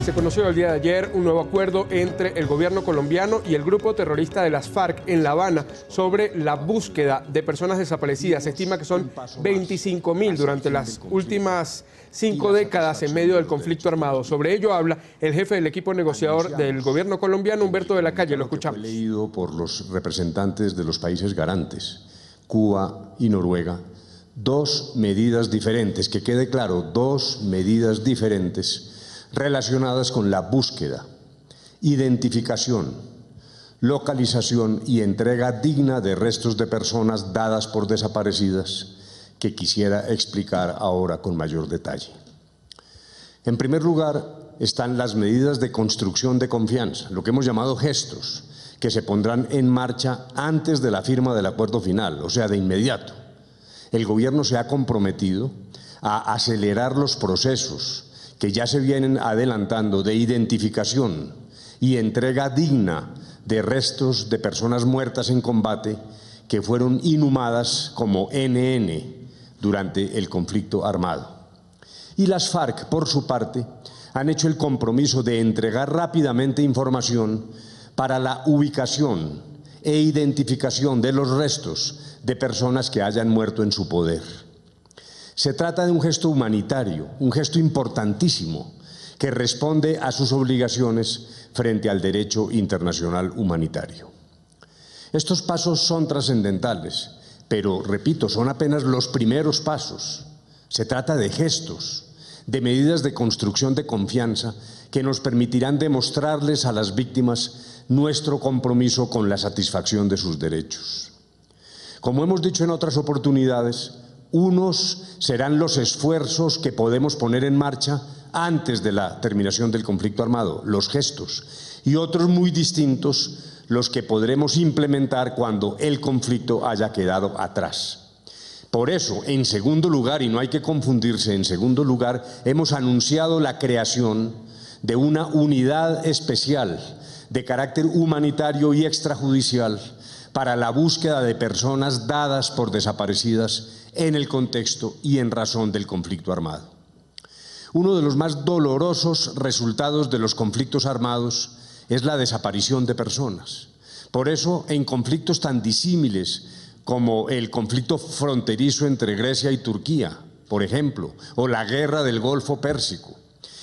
Se conoció el día de ayer un nuevo acuerdo entre el gobierno colombiano y el grupo terrorista de las FARC en La Habana sobre la búsqueda de personas desaparecidas. Se estima que son 25.000 durante las últimas 5 décadas en medio del conflicto armado. Sobre ello habla el jefe del equipo negociador del gobierno colombiano, Humberto de la Calle. Lo escuchamos. Leído por los representantes de los países garantes, Cuba y Noruega, dos medidas diferentes, que quede claro, dos medidas diferentes relacionadas con la búsqueda, identificación, localización y entrega digna de restos de personas dadas por desaparecidas, que quisiera explicar ahora con mayor detalle. En primer lugar, están las medidas de construcción de confianza, lo que hemos llamado gestos, que se pondrán en marcha antes de la firma del acuerdo final, o sea, de inmediato. El gobierno se ha comprometido a acelerar los procesos que ya se vienen adelantando de identificación y entrega digna de restos de personas muertas en combate que fueron inhumadas como NN durante el conflicto armado. Y las FARC, por su parte, han hecho el compromiso de entregar rápidamente información para la ubicación e identificación de los restos de personas que hayan muerto en su poder. Se trata de un gesto humanitario, un gesto importantísimo, que responde a sus obligaciones frente al derecho internacional humanitario. Estos pasos son trascendentales, pero, repito, son apenas los primeros pasos. Se trata de gestos, de medidas de construcción de confianza que nos permitirán demostrarles a las víctimas nuestro compromiso con la satisfacción de sus derechos. Como hemos dicho en otras oportunidades, unos serán los esfuerzos que podemos poner en marcha antes de la terminación del conflicto armado, los gestos, y otros muy distintos los que podremos implementar cuando el conflicto haya quedado atrás. Por eso, en segundo lugar, y no hay que confundirse, en segundo lugar, hemos anunciado la creación de una unidad especial de carácter humanitario y extrajudicial para la búsqueda de personas dadas por desaparecidas en el contexto y en razón del conflicto armado. Uno de los más dolorosos resultados de los conflictos armados es la desaparición de personas. Por eso, en conflictos tan disímiles como el conflicto fronterizo entre Grecia y Turquía, por ejemplo, o la guerra del Golfo Pérsico,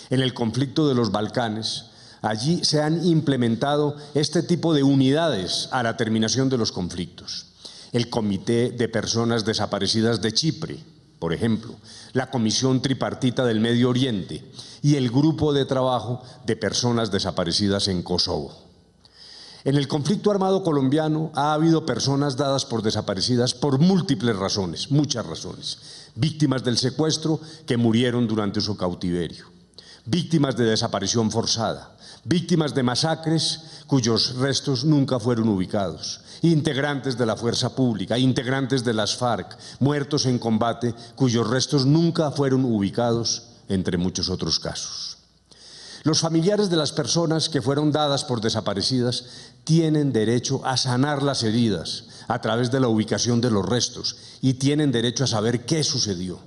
en el conflicto de los Balcanes, allí se han implementado este tipo de unidades a la terminación de los conflictos. El Comité de Personas Desaparecidas de Chipre, por ejemplo, la Comisión Tripartita del Medio Oriente y el Grupo de Trabajo de Personas Desaparecidas en Kosovo. En el conflicto armado colombiano ha habido personas dadas por desaparecidas por múltiples razones, muchas razones. Víctimas del secuestro que murieron durante su cautiverio, víctimas de desaparición forzada, víctimas de masacres cuyos restos nunca fueron ubicados, integrantes de la fuerza pública, integrantes de las FARC, muertos en combate cuyos restos nunca fueron ubicados, entre muchos otros casos. Los familiares de las personas que fueron dadas por desaparecidas tienen derecho a sanar las heridas a través de la ubicación de los restos y tienen derecho a saber qué sucedió.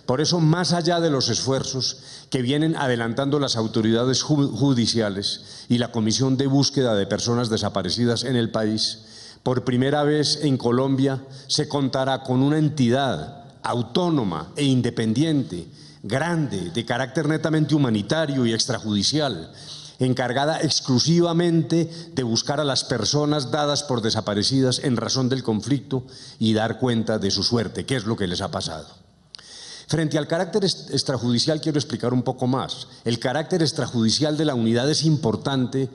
Por eso, más allá de los esfuerzos que vienen adelantando las autoridades judiciales y la Comisión de Búsqueda de Personas Desaparecidas en el país, por primera vez en Colombia se contará con una entidad autónoma e independiente, grande, de carácter netamente humanitario y extrajudicial, encargada exclusivamente de buscar a las personas dadas por desaparecidas en razón del conflicto y dar cuenta de su suerte, qué es lo que les ha pasado. Frente al carácter extrajudicial quiero explicar un poco más. El carácter extrajudicial de la unidad es importante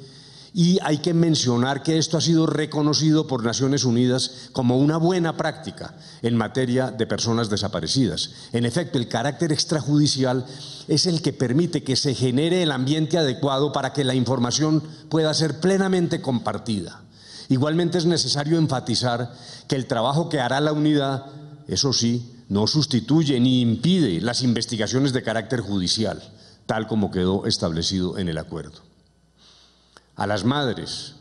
y hay que mencionar que esto ha sido reconocido por Naciones Unidas como una buena práctica en materia de personas desaparecidas. En efecto, el carácter extrajudicial es el que permite que se genere el ambiente adecuado para que la información pueda ser plenamente compartida. Igualmente es necesario enfatizar que el trabajo que hará la unidad, eso sí, no sustituye ni impide las investigaciones de carácter judicial, tal como quedó establecido en el acuerdo. A las madres,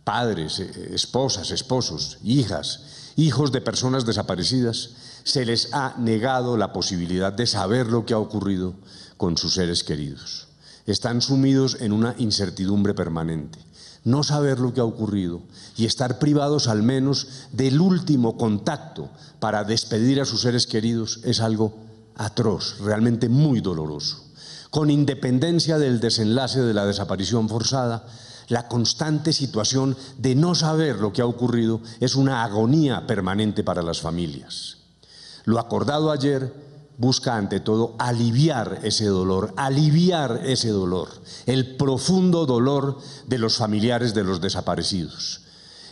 padres, esposas, esposos, hijas, hijos de personas desaparecidas, se les ha negado la posibilidad de saber lo que ha ocurrido con sus seres queridos. están sumidos en una incertidumbre permanente. No saber lo que ha ocurrido y estar privados al menos del último contacto para despedir a sus seres queridos es algo atroz, realmente muy doloroso. Con independencia del desenlace de la desaparición forzada, la constante situación de no saber lo que ha ocurrido es una agonía permanente para las familias. Lo acordado ayer busca ante todo aliviar ese dolor, el profundo dolor de los familiares de los desaparecidos.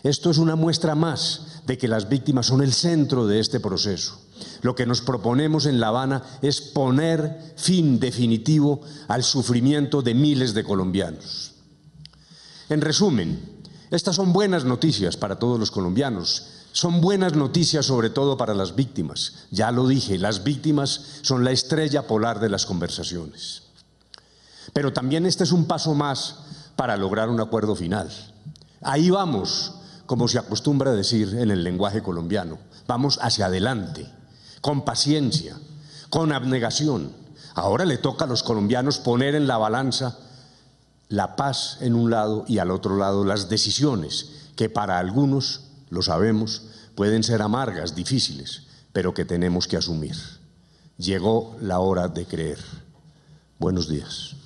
Esto es una muestra más de que las víctimas son el centro de este proceso. Lo que nos proponemos en La Habana es poner fin definitivo al sufrimiento de miles de colombianos. En resumen, estas son buenas noticias para todos los colombianos. Son buenas noticias sobre todo para las víctimas. Ya lo dije, las víctimas son la estrella polar de las conversaciones. Pero también este es un paso más para lograr un acuerdo final. Ahí vamos, como se acostumbra a decir en el lenguaje colombiano. Vamos hacia adelante, con paciencia, con abnegación. Ahora le toca a los colombianos poner en la balanza la paz en un lado y al otro lado las decisiones que para algunos, lo sabemos, pueden ser amargas, difíciles, pero que tenemos que asumir. Llegó la hora de creer. Buenos días.